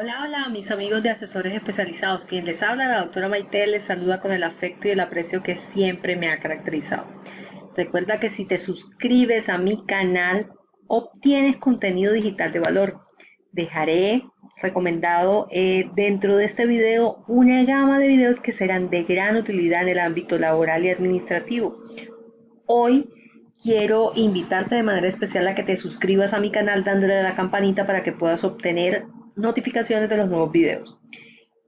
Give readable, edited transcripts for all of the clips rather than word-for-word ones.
Hola, hola, mis amigos de asesores especializados. Quien les habla, la doctora Maite, les saluda con el afecto y el aprecio que siempre me ha caracterizado. Recuerda que si te suscribes a mi canal, obtienes contenido digital de valor. Dejaré recomendado dentro de este video una gama de videos que serán de gran utilidad en el ámbito laboral y administrativo. Hoy quiero invitarte de manera especial a que te suscribas a mi canal dándole a la campanita para que puedas obtener notificaciones de los nuevos videos.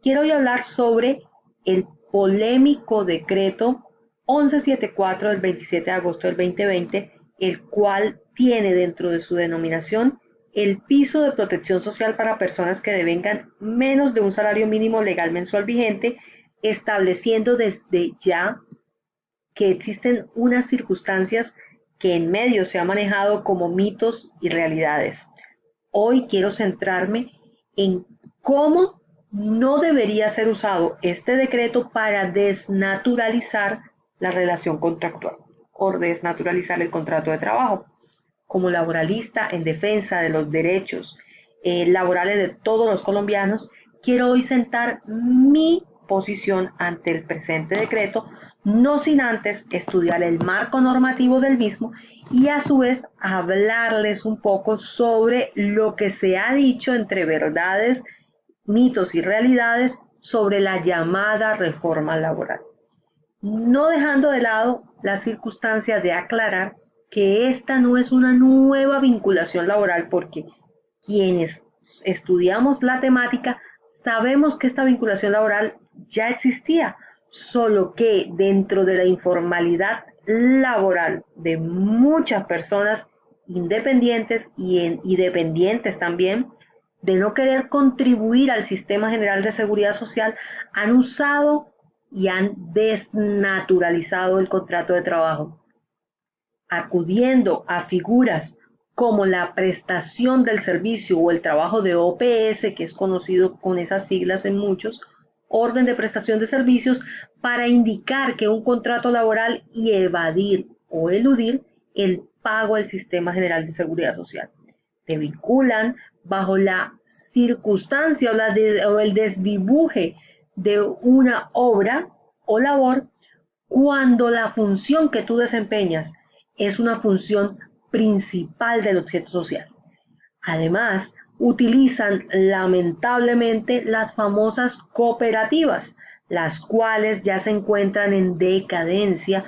Quiero hoy hablar sobre el polémico decreto 1174 del 27 de agosto del 2020, el cual tiene dentro de su denominación el piso de protección social para personas que devengan menos de un salario mínimo legal mensual vigente, estableciendo desde ya que existen unas circunstancias que en medios se ha manejado como mitos y realidades. Hoy quiero centrarme en cómo no debería ser usado este decreto para desnaturalizar la relación contractual o desnaturalizar el contrato de trabajo. Como laboralista en defensa de los derechos laborales de todos los colombianos, quiero hoy sentar mi posición ante el presente decreto, no sin antes estudiar el marco normativo del mismo y a su vez hablarles un poco sobre lo que se ha dicho entre verdades, mitos y realidades sobre la llamada reforma laboral, no dejando de lado la circunstancia de aclarar que esta no es una nueva vinculación laboral, porque quienes estudiamos la temática sabemos que esta vinculación laboral ya existía, solo que dentro de la informalidad laboral de muchas personas independientes y dependientes también, de no querer contribuir al sistema general de seguridad social, han usado y han desnaturalizado el contrato de trabajo, acudiendo a figuras como la prestación del servicio o el trabajo de OPS, que es conocido con esas siglas en muchos, orden de prestación de servicios, para indicar que un contrato laboral y evadir o eludir el pago al sistema general de seguridad social. Te vinculan bajo la circunstancia o el desdibuje de una obra o labor cuando la función que tú desempeñas es una función principal del objeto social. Además, utilizan lamentablemente las famosas cooperativas, las cuales ya se encuentran en decadencia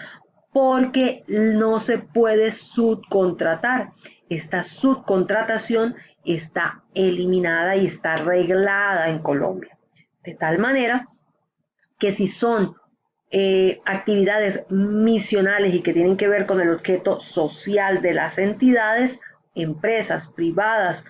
porque no se puede subcontratar. Esta subcontratación está eliminada y está reglada en Colombia. De tal manera que si son actividades misionales y que tienen que ver con el objeto social de las entidades, empresas privadas,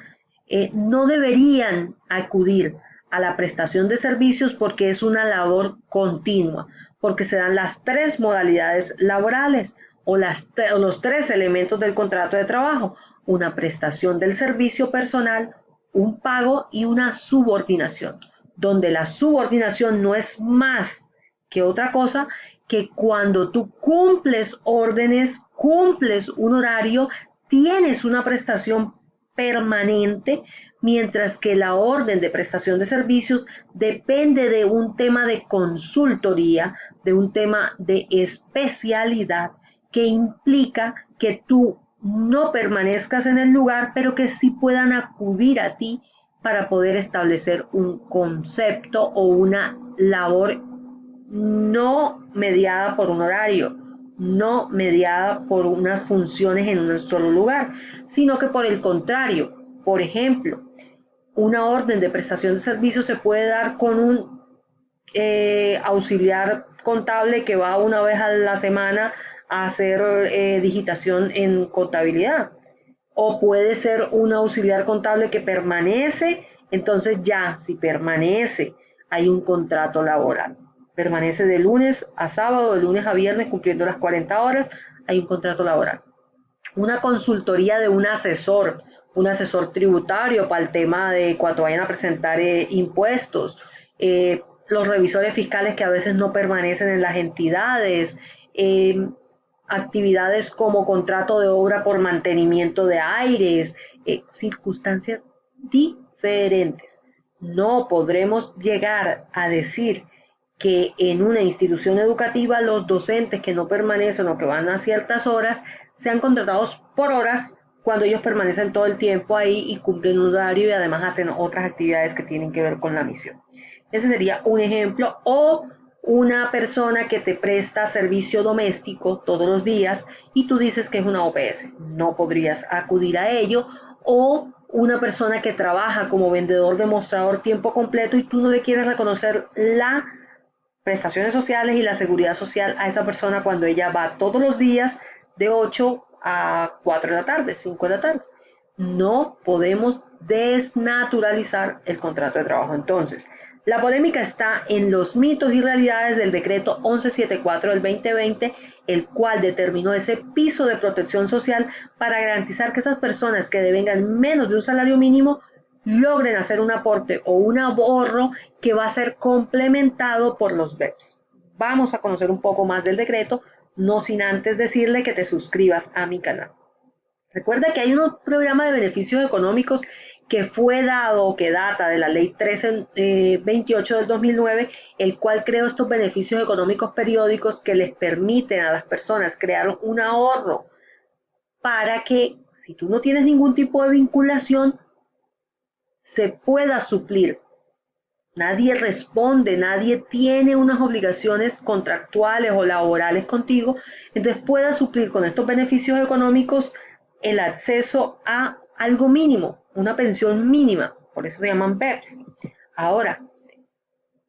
no deberían acudir a la prestación de servicios porque es una labor continua, porque se dan las tres modalidades laborales o los tres elementos del contrato de trabajo: una prestación del servicio personal, un pago y una subordinación, donde la subordinación no es más que otra cosa que cuando tú cumples órdenes, cumples un horario, tienes una prestación permanente, mientras que la orden de prestación de servicios depende de un tema de consultoría, de un tema de especialidad que implica que tú no permanezcas en el lugar, pero que sí puedan acudir a ti para poder establecer un concepto o una labor no mediada por un horario, no mediada por unas funciones en un solo lugar, sino que por el contrario, por ejemplo, una orden de prestación de servicios se puede dar con un auxiliar contable que va una vez a la semana a hacer digitación en contabilidad, o puede ser un auxiliar contable que permanece. Entonces ya, si permanece, hay un contrato laboral. Permanece de lunes a sábado, de lunes a viernes, cumpliendo las 40 horas, hay un contrato laboral. Una consultoría de un asesor tributario para el tema de cuando vayan a presentar impuestos, los revisores fiscales que a veces no permanecen en las entidades, actividades como contrato de obra por mantenimiento de aires, circunstancias diferentes. No podremos llegar a decir que en una institución educativa los docentes que no permanecen o que van a ciertas horas sean contratados por horas cuando ellos permanecen todo el tiempo ahí y cumplen un horario y además hacen otras actividades que tienen que ver con la misión. Ese sería un ejemplo. O una persona que te presta servicio doméstico todos los días y tú dices que es una OPS, no podrías acudir a ello. O una persona que trabaja como vendedor demostrador tiempo completo y tú no le quieres reconocer las prestaciones sociales y la seguridad social a esa persona cuando ella va todos los días de 8 a 4 de la tarde, 5 de la tarde. No podemos desnaturalizar el contrato de trabajo. Entonces, la polémica está en los mitos y realidades del decreto 1174 del 2020, el cual determinó ese piso de protección social para garantizar que esas personas que devengan menos de un salario mínimo logren hacer un aporte o un ahorro que va a ser complementado por los BEPS. Vamos a conocer un poco más del decreto, no sin antes decirle que te suscribas a mi canal. Recuerda que hay un programa de beneficios económicos que fue dado o que data de la ley 1328 del 2009, el cual creó estos beneficios económicos periódicos que les permiten a las personas crear un ahorro para que, si tú no tienes ningún tipo de vinculación, se pueda suplir. Nadie responde, nadie tiene unas obligaciones contractuales o laborales contigo, entonces pueda suplir con estos beneficios económicos el acceso a algo mínimo, una pensión mínima, por eso se llaman BEPS. Ahora,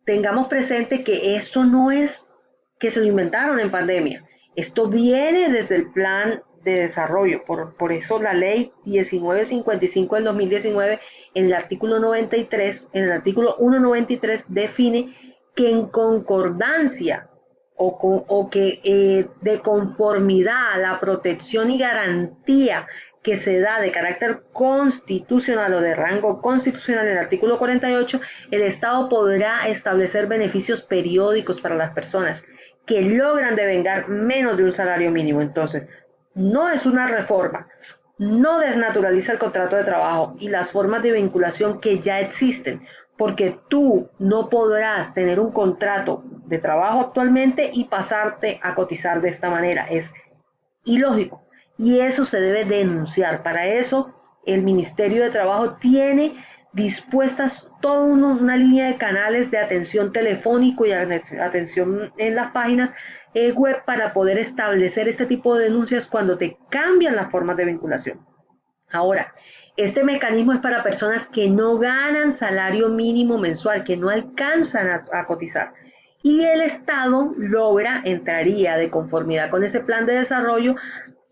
tengamos presente que esto no es que se lo inventaron en pandemia, esto viene desde el plan de desarrollo, por eso la ley 1955 del 2019 en el artículo 93, en el artículo 193 define que en concordancia o que de conformidad a la protección y garantía que se da de carácter constitucional o de rango constitucional en el artículo 48, el Estado podrá establecer beneficios periódicos para las personas que logran devengar menos de un salario mínimo. Entonces, no es una reforma, no desnaturaliza el contrato de trabajo y las formas de vinculación que ya existen, porque tú no podrás tener un contrato de trabajo actualmente y pasarte a cotizar de esta manera. Es ilógico y eso se debe denunciar. Para eso el Ministerio de Trabajo tiene dispuestas toda una línea de canales de atención telefónico y atención en las páginas web para poder establecer este tipo de denuncias cuando te cambian las formas de vinculación. Ahora, este mecanismo es para personas que no ganan salario mínimo mensual, que no alcanzan a cotizar. Y el Estado entraría de conformidad con ese plan de desarrollo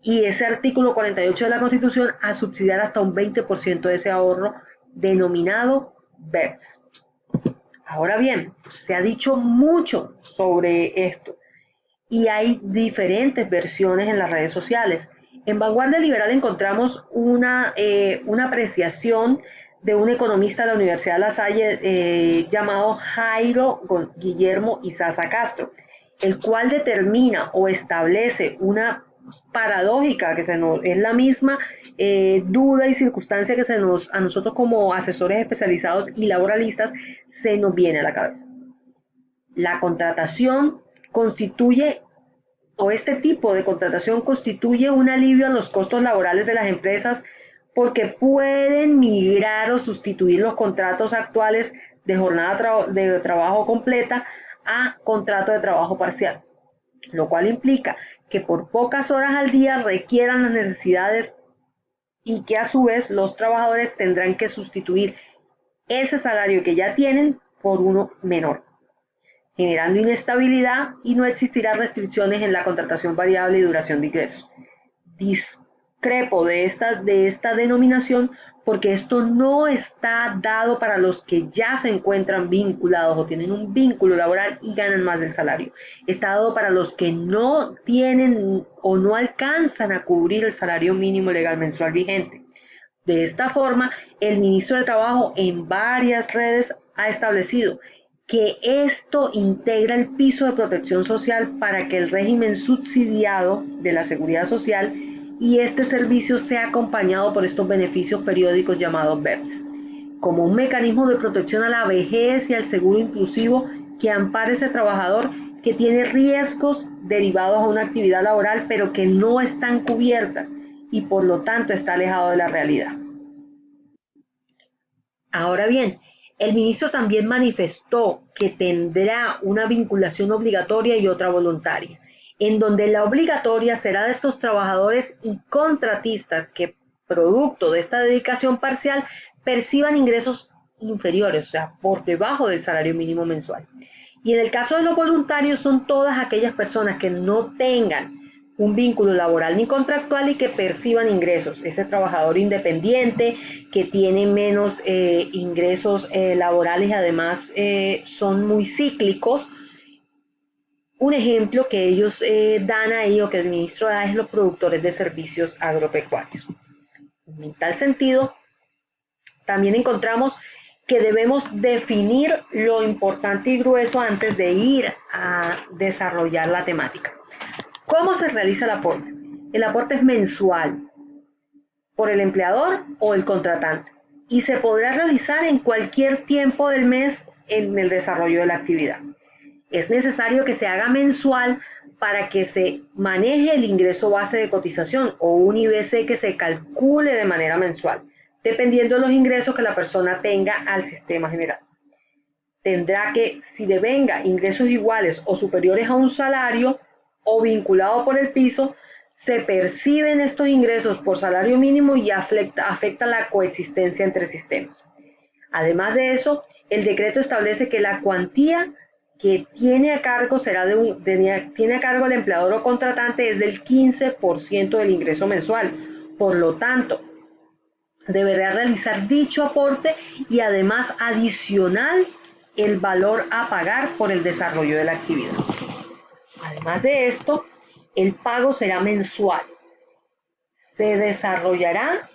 y ese artículo 48 de la Constitución a subsidiar hasta un 20% de ese ahorro denominado BEPS. Ahora bien, se ha dicho mucho sobre esto y hay diferentes versiones en las redes sociales. En Vanguardia Liberal encontramos una apreciación de un economista de la Universidad de La Salle llamado Jairo Guillermo Izaza Castro, el cual determina o establece una paradójica, que es la misma duda y circunstancia que a nosotros como asesores especializados y laboralistas se nos viene a la cabeza. La contratación constituye, o este tipo de contratación constituye un alivio a los costos laborales de las empresas porque pueden migrar o sustituir los contratos actuales de jornada de trabajo completa a contrato de trabajo parcial, lo cual implica que por pocas horas al día requieran las necesidades y que a su vez los trabajadores tendrán que sustituir ese salario que ya tienen por uno menor, generando inestabilidad y no existirá restricciones en la contratación variable y duración de ingresos. Discrepo de esta denominación porque esto no está dado para los que ya se encuentran vinculados o tienen un vínculo laboral y ganan más del salario. Está dado para los que no tienen o no alcanzan a cubrir el salario mínimo legal mensual vigente. De esta forma, el ministro de Trabajo en varias redes ha establecido que esto integra el piso de protección social para que el régimen subsidiado de la seguridad social y este servicio sea acompañado por estos beneficios periódicos llamados BEPS. como un mecanismo de protección a la vejez y al seguro inclusivo que ampare a ese trabajador que tiene riesgos derivados a una actividad laboral, pero que no están cubiertas y por lo tanto está alejado de la realidad. Ahora bien, el ministro también manifestó que tendrá una vinculación obligatoria y otra voluntaria, en donde la obligatoria será de estos trabajadores y contratistas que, producto de esta dedicación parcial, perciban ingresos inferiores, o sea, por debajo del salario mínimo mensual. Y en el caso de los voluntarios son todas aquellas personas que no tengan un vínculo laboral ni contractual y que perciban ingresos. Ese trabajador independiente que tiene menos ingresos laborales y además son muy cíclicos. Un ejemplo que ellos dan ahí o que el ministro da es los productores de servicios agropecuarios. En tal sentido, también encontramos que debemos definir lo importante y grueso antes de ir a desarrollar la temática. ¿Cómo se realiza el aporte? El aporte es mensual por el empleador o el contratante y se podrá realizar en cualquier tiempo del mes en el desarrollo de la actividad. Es necesario que se haga mensual para que se maneje el ingreso base de cotización o un IBC que se calcule de manera mensual, dependiendo de los ingresos que la persona tenga al sistema general. Tendrá que, si devenga ingresos iguales o superiores a un salario o vinculado por el piso, se perciben estos ingresos por salario mínimo y afecta la coexistencia entre sistemas. Además de eso, el decreto establece que la cuantía que tiene a cargo tiene a cargo el empleador o contratante es del 15% del ingreso mensual. Por lo tanto, deberá realizar dicho aporte y además adicional el valor a pagar por el desarrollo de la actividad. Además de esto, el pago será mensual. Se desarrollará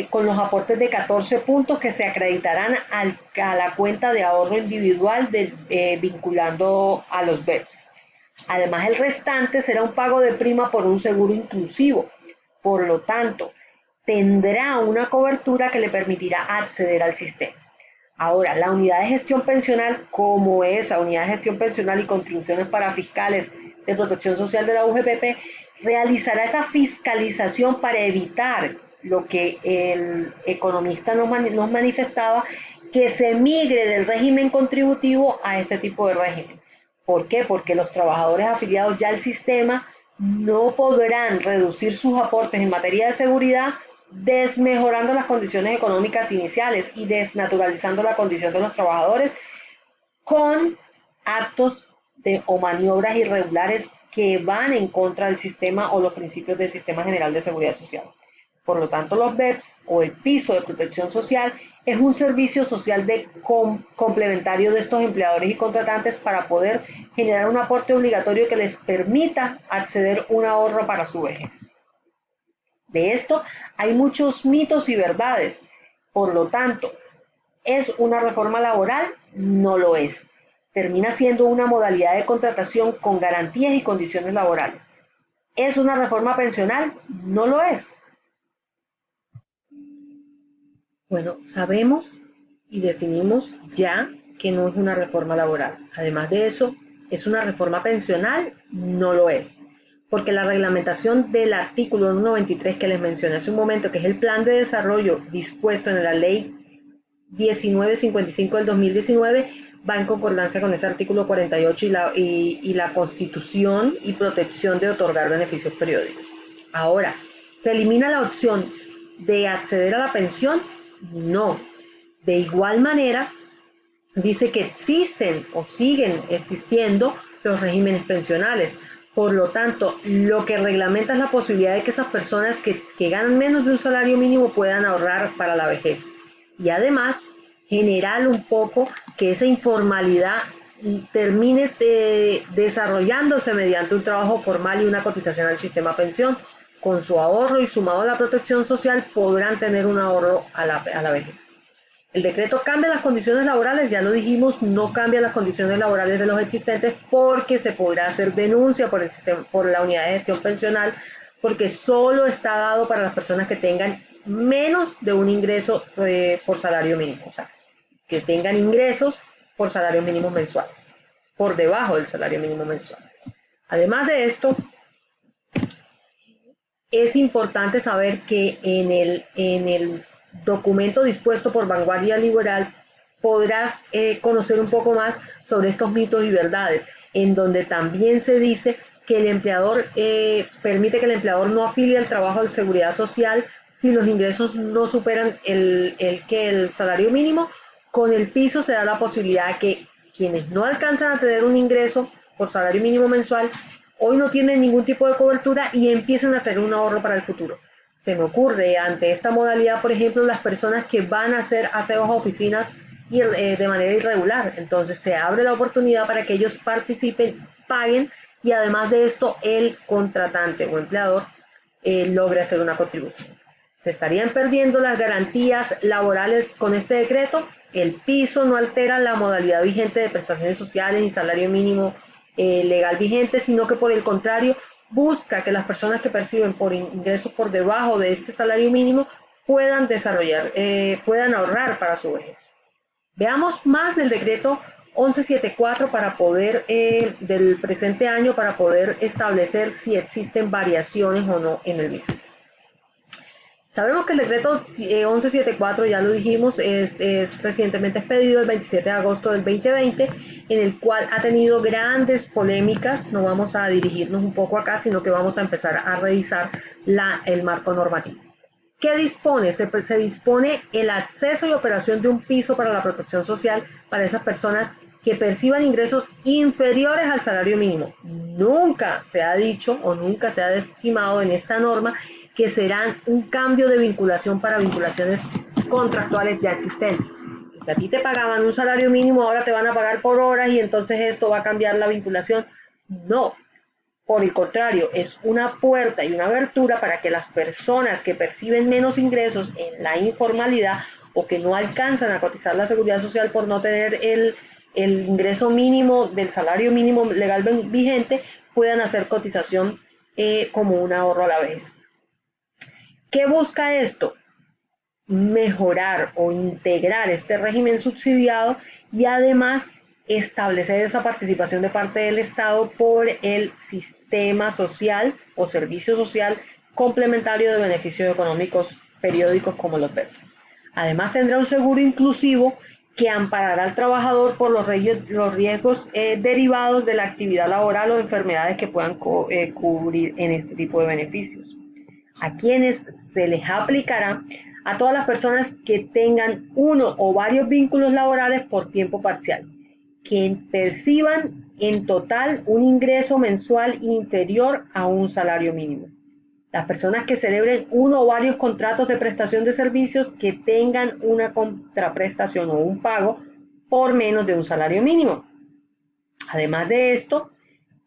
con los aportes de 14 puntos que se acreditarán a la cuenta de ahorro individual vinculando a los BEPS. Además, el restante será un pago de prima por un seguro inclusivo. Por lo tanto, tendrá una cobertura que le permitirá acceder al sistema. Ahora, la unidad de gestión pensional, como esa unidad de gestión pensional y contribuciones para fiscales de protección social de la UGPP, realizará esa fiscalización para evitar lo que el economista nos manifestaba, que se migre del régimen contributivo a este tipo de régimen. ¿Por qué? Porque los trabajadores afiliados ya al sistema no podrán reducir sus aportes en materia de seguridad, desmejorando las condiciones económicas iniciales y desnaturalizando la condición de los trabajadores con actos o maniobras irregulares que van en contra del sistema o los principios del Sistema General de Seguridad Social. Por lo tanto, los BEPS o el piso de protección social es un servicio social complementario de estos empleadores y contratantes para poder generar un aporte obligatorio que les permita acceder a un ahorro para su vejez. De esto hay muchos mitos y verdades. Por lo tanto, ¿es una reforma laboral? No lo es. Termina siendo una modalidad de contratación con garantías y condiciones laborales. ¿Es una reforma pensional? No lo es. Bueno, sabemos y definimos ya que no es una reforma laboral. Además de eso, ¿es una reforma pensional? No lo es. Porque la reglamentación del artículo 93 que les mencioné hace un momento, que es el plan de desarrollo dispuesto en la ley 1955 del 2019, va en concordancia con ese artículo 48 y la constitución y protección de otorgar beneficios periódicos. Ahora, ¿se elimina la opción de acceder a la pensión? No. De igual manera, dice que existen o siguen existiendo los regímenes pensionales. Por lo tanto, lo que reglamenta es la posibilidad de que esas personas que ganan menos de un salario mínimo puedan ahorrar para la vejez. Y además, generar un poco que esa informalidad termine desarrollándose mediante un trabajo formal y una cotización al sistema pensión. Con su ahorro y sumado a la protección social podrán tener un ahorro a la vejez. El decreto cambia las condiciones laborales, ya lo dijimos, no cambia las condiciones laborales de los existentes porque se podrá hacer denuncia por la unidad de gestión pensional, porque solo está dado para las personas que tengan menos de un ingreso por salario mínimo, o sea, que tengan ingresos por salarios mínimos mensuales, por debajo del salario mínimo mensual. Además de esto, es importante saber que en el documento dispuesto por Vanguardia Liberal podrás conocer un poco más sobre estos mitos y verdades, en donde también se dice que el empleador permite que el empleador no afilie al trabajo de seguridad social si los ingresos no superan el salario mínimo. Con el piso se da la posibilidad de que quienes no alcanzan a tener un ingreso por salario mínimo mensual hoy no tienen ningún tipo de cobertura y empiezan a tener un ahorro para el futuro. Se me ocurre ante esta modalidad, por ejemplo, las personas que van a hacer aseos a oficinas de manera irregular. Entonces se abre la oportunidad para que ellos participen, paguen y además de esto el contratante o empleador logre hacer una contribución. Se estarían perdiendo las garantías laborales con este decreto. El piso no altera la modalidad vigente de prestaciones sociales ni salario mínimo legal vigente, sino que por el contrario busca que las personas que perciben por ingresos por debajo de este salario mínimo puedan desarrollar, puedan ahorrar para su vejez. Veamos más del decreto 1174 para poder, del presente año, para poder establecer si existen variaciones o no en el mismo. Sabemos que el decreto 1174, ya lo dijimos, es recientemente expedido el 27 de agosto del 2020, en el cual ha tenido grandes polémicas. No vamos a dirigirnos un poco acá, sino que vamos a empezar a revisar el marco normativo. ¿Qué dispone? Se dispone el acceso y operación de un piso para la protección social para esas personas que perciban ingresos inferiores al salario mínimo. Nunca se ha dicho o nunca se ha estimado en esta norma que serán un cambio de vinculación para vinculaciones contractuales ya existentes. Si a ti te pagaban un salario mínimo, ahora te van a pagar por horas y entonces esto va a cambiar la vinculación. No, por el contrario, es una puerta y una abertura para que las personas que perciben menos ingresos en la informalidad o que no alcanzan a cotizar la seguridad social por no tener el ingreso mínimo del salario mínimo legal vigente puedan hacer cotización como un ahorro a la vez. ¿Qué busca esto? Mejorar o integrar este régimen subsidiado y además establecer esa participación de parte del Estado por el sistema social o servicio social complementario de beneficios económicos periódicos como los BEPS. Además tendrá un seguro inclusivo que amparará al trabajador por los riesgos derivados de la actividad laboral o enfermedades que puedan cubrir en este tipo de beneficios. A quienes se les aplicará a todas las personas que tengan uno o varios vínculos laborales por tiempo parcial, que perciban en total un ingreso mensual inferior a un salario mínimo. Las personas que celebren uno o varios contratos de prestación de servicios que tengan una contraprestación o un pago por menos de un salario mínimo. Además de esto,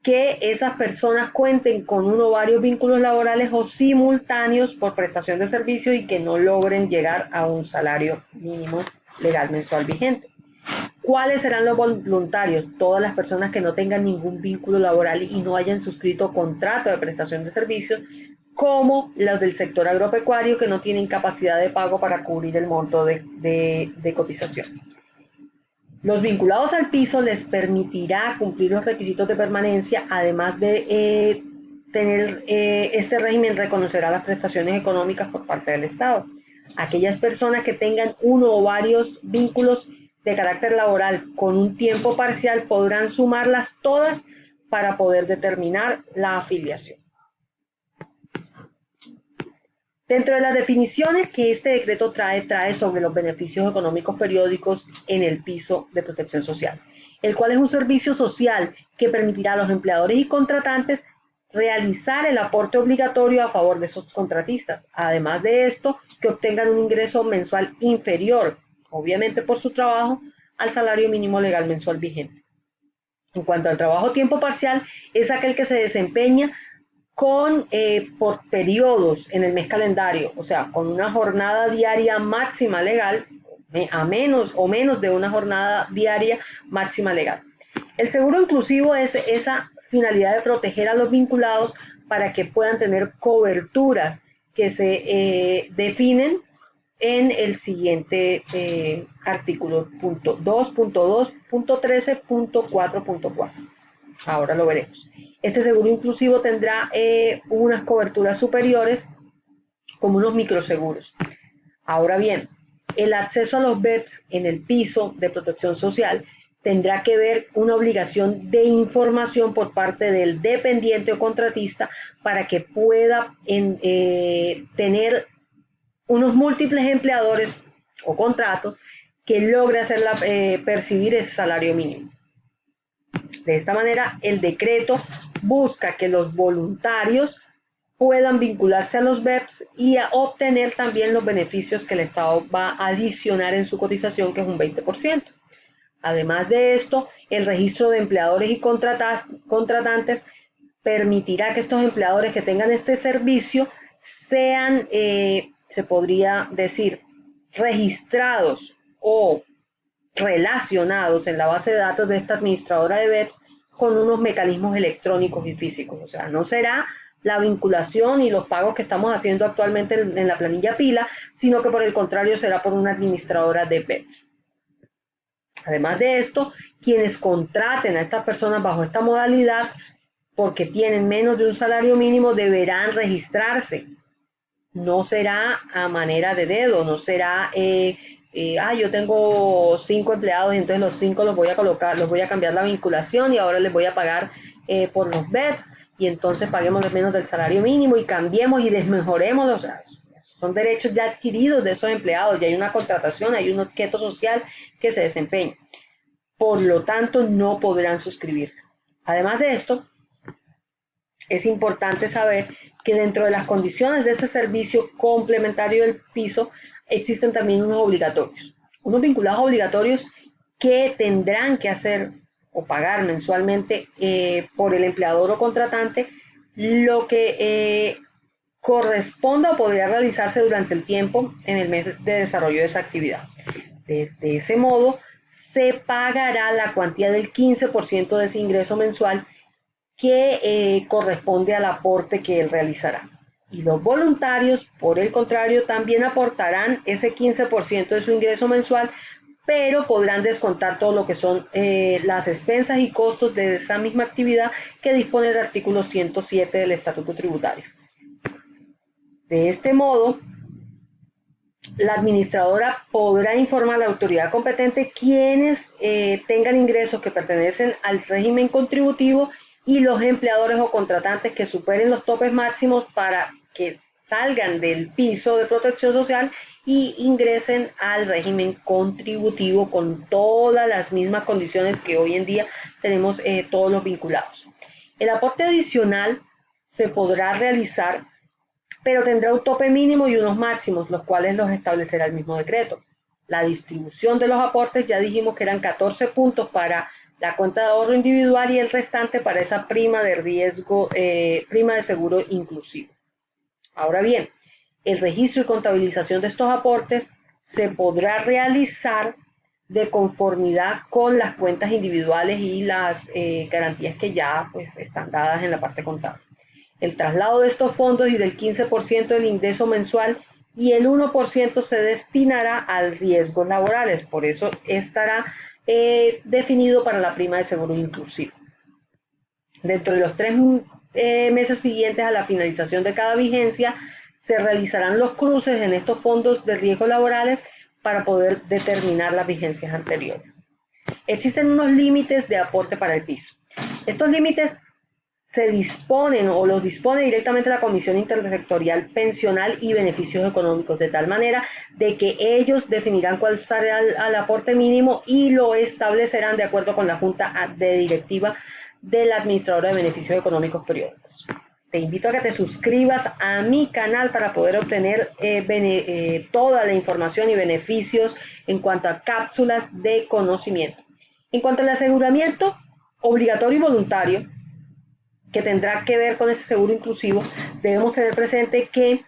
que esas personas cuenten con uno o varios vínculos laborales o simultáneos por prestación de servicio y que no logren llegar a un salario mínimo legal mensual vigente. ¿Cuáles serán los voluntarios? Todas las personas que no tengan ningún vínculo laboral y no hayan suscrito contrato de prestación de servicios, como los del sector agropecuario que no tienen capacidad de pago para cubrir el monto de cotización. Los vinculados al piso les permitirá cumplir los requisitos de permanencia, además de tener este régimen reconocerá las prestaciones económicas por parte del Estado. Aquellas personas que tengan uno o varios vínculos de carácter laboral con un tiempo parcial podrán sumarlas todas para poder determinar la afiliación. Dentro de las definiciones que este decreto trae sobre los beneficios económicos periódicos en el piso de protección social, el cual es un servicio social que permitirá a los empleadores y contratantes realizar el aporte obligatorio a favor de esos contratistas. Además de esto, que obtengan un ingreso mensual inferior, obviamente por su trabajo, al salario mínimo legal mensual vigente. En cuanto al trabajo a tiempo parcial, es aquel que se desempeña por periodos en el mes calendario, o sea, con una jornada diaria máxima legal, a menos o menos de una jornada diaria máxima legal. El seguro inclusivo es esa finalidad de proteger a los vinculados para que puedan tener coberturas que se definen en el siguiente artículo, punto 2.2.13.4.4. Ahora lo veremos. Este seguro inclusivo tendrá unas coberturas superiores como unos microseguros. Ahora bien, el acceso a los BEPS en el piso de protección social tendrá que ver una obligación de información por parte del dependiente o contratista para que pueda tener unos múltiples empleadores o contratos que logre percibir ese salario mínimo. De esta manera, el decreto busca que los voluntarios puedan vincularse a los BEPS y a obtener también los beneficios que el Estado va a adicionar en su cotización, que es un 20%. Además de esto, el registro de empleadores y contratantes permitirá que estos empleadores que tengan este servicio sean, se podría decir, registrados o relacionados en la base de datos de esta administradora de BEPS con unos mecanismos electrónicos y físicos. O sea, no será la vinculación y los pagos que estamos haciendo actualmente en la planilla pila, sino que por el contrario será por una administradora de BEPS. Además de esto, quienes contraten a estas personas bajo esta modalidad, porque tienen menos de un salario mínimo, deberán registrarse. No será a manera de dedo, no será, yo tengo 5 empleados y entonces los 5 los voy a colocar, los voy a cambiar la vinculación y ahora les voy a pagar por los BEPS y entonces paguemos menos del salario mínimo y cambiemos y desmejoremos. O sea, son derechos ya adquiridos de esos empleados, ya hay una contratación, hay un objeto social que se desempeña. Por lo tanto, no podrán suscribirse. Además de esto, es importante saber que dentro de las condiciones de ese servicio complementario del piso existen también unos obligatorios, unos vinculados obligatorios que tendrán que hacer o pagar mensualmente por el empleador o contratante lo que corresponda o podría realizarse durante el tiempo en el mes de desarrollo de esa actividad. De ese modo, se pagará la cuantía del 15% de ese ingreso mensual que corresponde al aporte que él realizará. Y los voluntarios, por el contrario, también aportarán ese 15% de su ingreso mensual, pero podrán descontar todo lo que son las expensas y costos de esa misma actividad que dispone el artículo 107 del Estatuto Tributario. De este modo, la administradora podrá informar a la autoridad competente quienes tengan ingresos que pertenecen al régimen contributivo y los empleadores o contratantes que superen los topes máximos para que salgan del piso de protección social y ingresen al régimen contributivo con todas las mismas condiciones que hoy en día tenemos todos los vinculados. El aporte adicional se podrá realizar, pero tendrá un tope mínimo y unos máximos, los cuales los establecerá el mismo decreto. La distribución de los aportes, ya dijimos que eran 14 puntos para la cuenta de ahorro individual y el restante para esa prima de riesgo, prima de seguro inclusivo. Ahora bien, el registro y contabilización de estos aportes se podrá realizar de conformidad con las cuentas individuales y las garantías que ya pues, están dadas en la parte contable. El traslado de estos fondos y del 15% del ingreso mensual y el 1% se destinará al riesgos laborales, por eso estará definido para la prima de seguro inclusivo. Dentro de los 3 meses siguientes a la finalización de cada vigencia, se realizarán los cruces en estos fondos de riesgos laborales para poder determinar las vigencias anteriores. Existen unos límites de aporte para el piso. Estos límites se disponen o los dispone directamente la Comisión Intersectorial Pensional y Beneficios Económicos, de tal manera de que ellos definirán cuál será el aporte mínimo y lo establecerán de acuerdo con la Junta de Directiva de la Administradora de Beneficios Económicos Periódicos. Te invito a que te suscribas a mi canal para poder obtener toda la información y beneficios en cuanto a cápsulas de conocimiento. En cuanto al aseguramiento obligatorio y voluntario, que tendrá que ver con ese seguro inclusivo, debemos tener presente que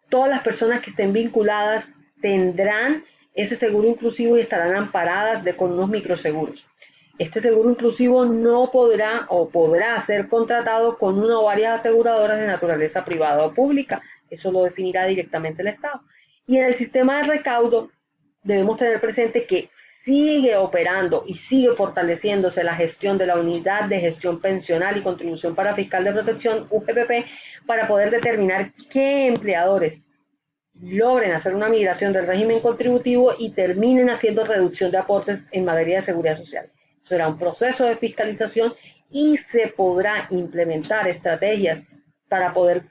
todas las personas que estén vinculadas tendrán ese seguro inclusivo y estarán amparadas con unos microseguros. Este seguro inclusivo no podrá o podrá ser contratado con una o varias aseguradoras de naturaleza privada o pública, Eso lo definirá directamente el Estado. Y en el sistema de recaudo debemos tener presente que sigue operando y sigue fortaleciéndose la gestión de la Unidad de Gestión Pensional y Contribución para Fiscal de Protección, UGPP, para poder determinar qué empleadores logren hacer una migración del régimen contributivo y terminen haciendo reducción de aportes en materia de seguridad social. Será un proceso de fiscalización y se podrá implementar estrategias para poder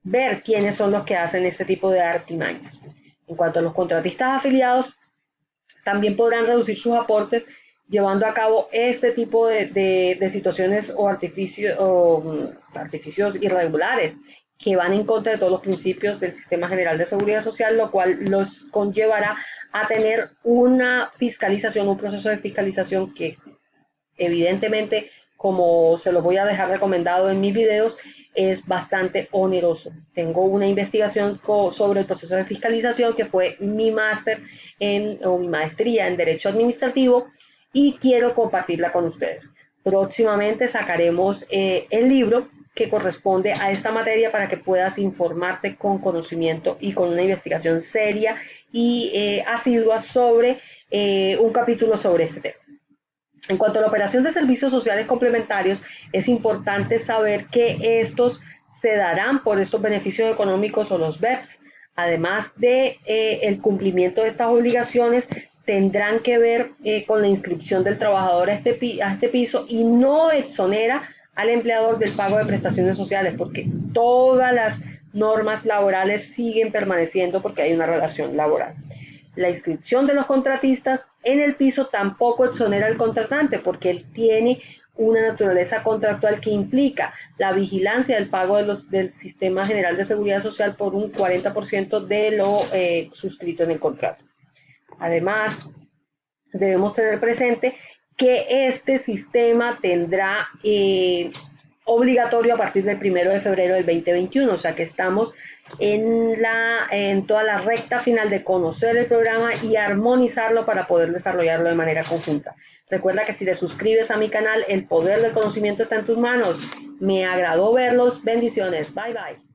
ver quiénes son los que hacen este tipo de artimañas. En cuanto a los contratistas afiliados, también podrán reducir sus aportes llevando a cabo este tipo de situaciones o artificios irregulares que van en contra de todos los principios del Sistema General de Seguridad Social, lo cual los conllevará a tener una fiscalización, un proceso de fiscalización que evidentemente, como se lo voy a dejar recomendado en mis videos, es bastante oneroso. Tengo una investigación sobre el proceso de fiscalización que fue mi máster o mi maestría en Derecho Administrativo y quiero compartirla con ustedes. Próximamente sacaremos el libro que corresponde a esta materia para que puedas informarte con conocimiento y con una investigación seria y asidua sobre un capítulo sobre este tema. En cuanto a la operación de servicios sociales complementarios, es importante saber que estos se darán por estos beneficios económicos o los BEPS. Además de el cumplimiento de estas obligaciones, tendrán que ver con la inscripción del trabajador a este piso y no exonera al empleador del pago de prestaciones sociales, porque todas las normas laborales siguen permaneciendo porque hay una relación laboral. La inscripción de los contratistas en el piso tampoco exonera al contratante porque él tiene una naturaleza contractual que implica la vigilancia del pago del Sistema General de Seguridad Social por un 40% de lo suscrito en el contrato. Además, debemos tener presente que este sistema tendrá obligatorio a partir del 1 de febrero del 2021, o sea que estamos en toda la recta final de conocer el programa y armonizarlo para poder desarrollarlo de manera conjunta. Recuerda que si te suscribes a mi canal, el poder del conocimiento está en tus manos. Me agradó verlos. Bendiciones. Bye bye.